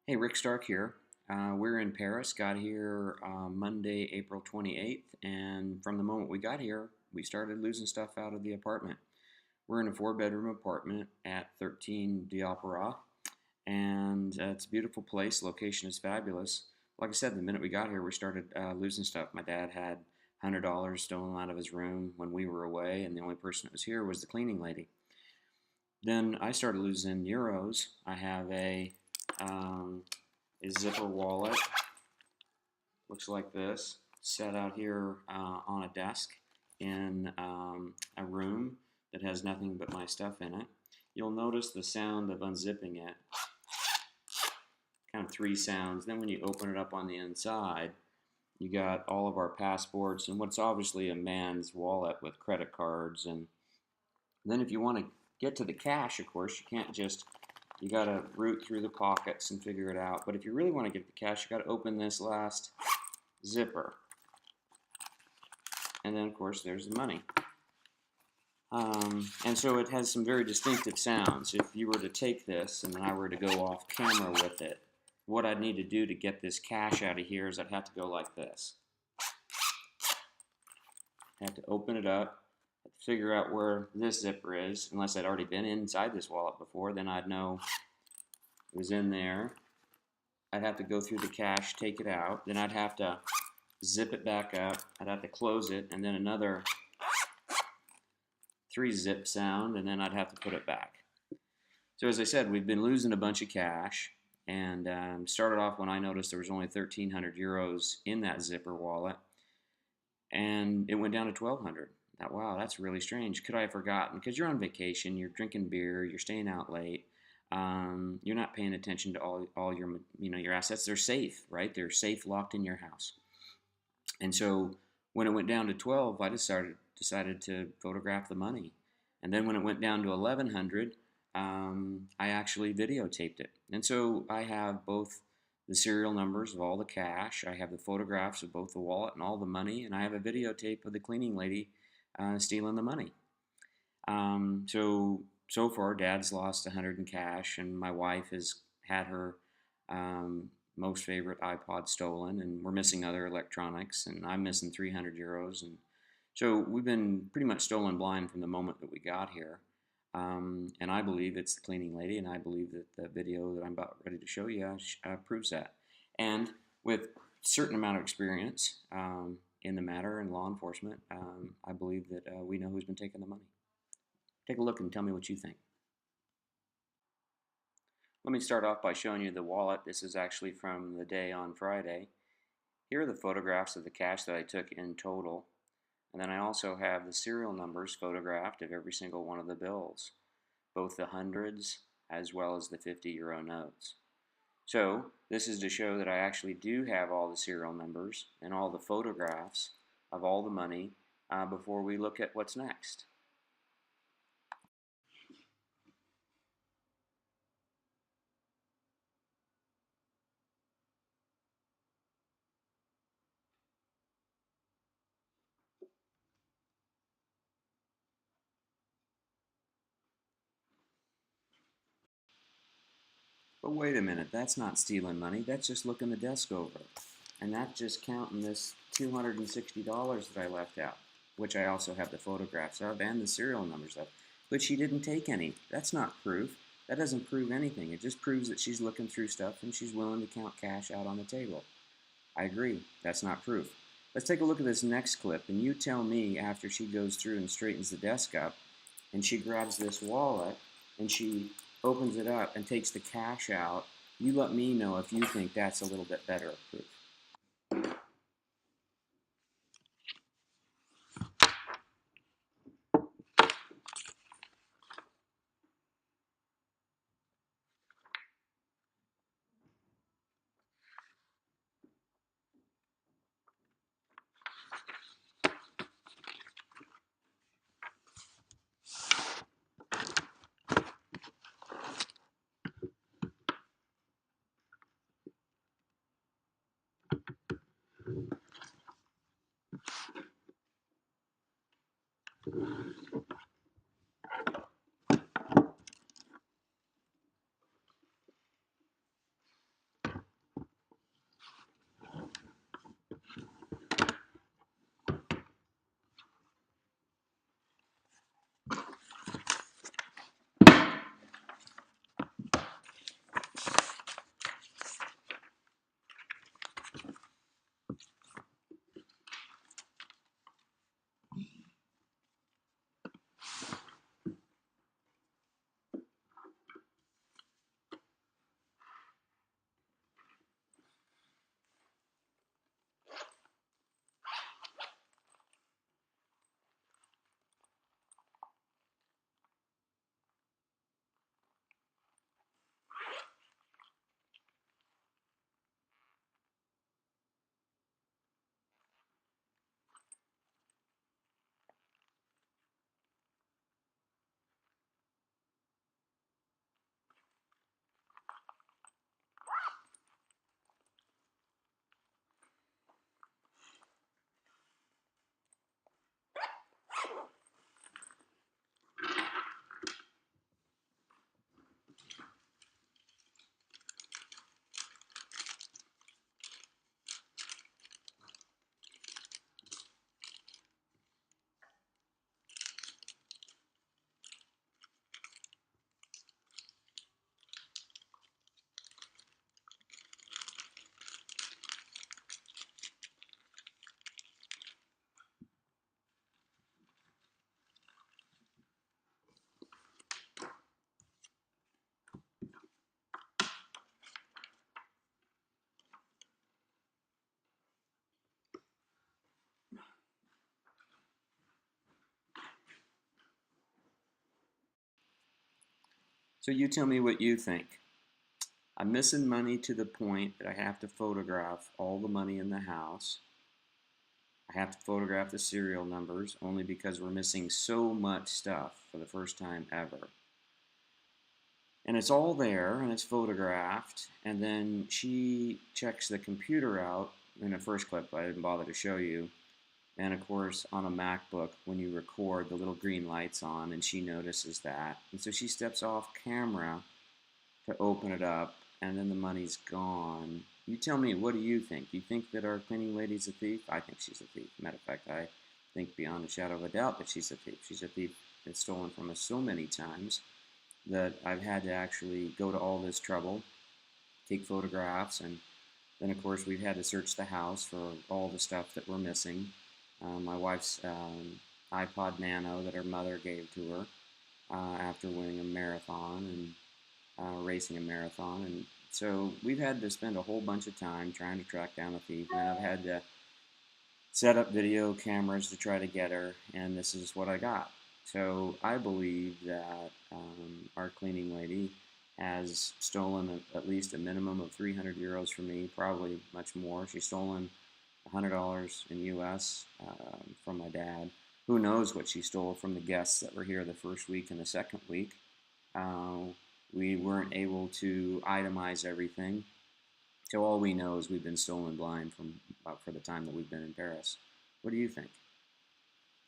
Hey, Rick Stark here. We're in Paris, got here Monday, April 28th, and from the moment we got here, we started losing stuff out of the apartment. We're in a four-bedroom apartment at 13 d'Opera, and it's a beautiful place. Location is fabulous. Like I said, the minute we got here, we started losing stuff. My dad had $100 stolen out of his room when we were away, and the only person that was here was the cleaning lady. Then I started losing euros. I have a zipper wallet, looks like this, set out here on a desk in a room that has nothing but my stuff in it. You'll notice the sound of unzipping it, kind of three sounds. Then when you open it up on the inside, you got all of our passports and what's obviously a man's wallet with credit cards. And then if you want to get to the cash, of course, you can't just, you got to root through the pockets and figure it out. But if you really want to get the cash, you got to open this last zipper. And then, of course, there's the money. And so it has some very distinctive sounds. If you were to take this and I were to go off camera with it, what I'd need to do to get this cash out of here is I'd have to go like this. I have to open it up, figure out where this zipper is, unless I'd already been inside this wallet before, then I'd know it was in there. I'd have to go through the cash, take it out, then I'd have to zip it back up, I'd have to close it, and then another 3-zip sound, and then I'd have to put it back. So as I said, we've been losing a bunch of cash, and started off when I noticed there was only 1,300 euros in that zipper wallet, and it went down to 1,200. Wow, that's really strange. Could I have forgotten? Because you're on vacation, you're drinking beer, you're staying out late, you're not paying attention to all your your assets. They're safe, right? They're safe, locked in your house. And so when it went down to 12, I decided to photograph the money. And then when it went down to 1,100, I actually videotaped it. And so I have both the serial numbers of all the cash, I have the photographs of both the wallet and all the money, and I have a videotape of the cleaning lady stealing the money. So far, Dad's lost 100 in cash, and my wife has had her most favorite iPod stolen, and we're missing other electronics, and I'm missing 300 euros. And so we've been pretty much stolen blind from the moment that we got here. And I believe it's the cleaning lady, and I believe that the video that I'm about ready to show you proves that. And with a certain amount of experience in the matter in law enforcement, I believe that we know who's been taking the money. Take a look and tell me what you think. Let me start off by showing you the wallet. This is actually from the day on Friday. Here are the photographs of the cash that I took in total. And then I also have the serial numbers photographed of every single one of the bills, both the hundreds as well as the 50 euro notes. So this is to show that I actually do have all the serial numbers and all the photographs of all the money before we look at what's next. But wait a minute, that's not stealing money, that's just looking the desk over. And that's just counting this $260 that I left out, which I also have the photographs of and the serial numbers of. But she didn't take any. That's not proof. That doesn't prove anything. It just proves that she's looking through stuff and she's willing to count cash out on the table. I agree, that's not proof. Let's take a look at this next clip, and you tell me after she goes through and straightens the desk up, and she grabs this wallet, and she opens it up and takes the cash out, you let me know if you think that's a little bit better proof. So you tell me what you think. I'm missing money to the point that I have to photograph all the money in the house. I have to photograph the serial numbers only because we're missing so much stuff for the first time ever. And it's all there and it's photographed. And then she checks the computer out in the first clip I didn't bother to show you. And of course, on a MacBook, when you record, the little green light's on, and she notices that. And so she steps off camera to open it up, and then the money's gone. You tell me, what do you think? You think that our cleaning lady's a thief? I think she's a thief. Matter of fact, I think beyond a shadow of a doubt that she's a thief. She's a thief that's stolen from us so many times that I've had to actually go to all this trouble, take photographs, and then of course we've had to search the house for all the stuff that we're missing. My wife's iPod Nano that her mother gave to her after winning a marathon and racing a marathon. And so we've had to spend a whole bunch of time trying to track down a thief, and I've had to set up video cameras to try to get her, and this is what I got. So I believe that our cleaning lady has stolen at least a minimum of 300 euros from me, probably much more. She's stolen $100 in US from my dad. Who knows what she stole from the guests that were here the first week and the second week. We weren't able to itemize everything. So all we know is we've been stolen blind from for the time that we've been in Paris. What do you think?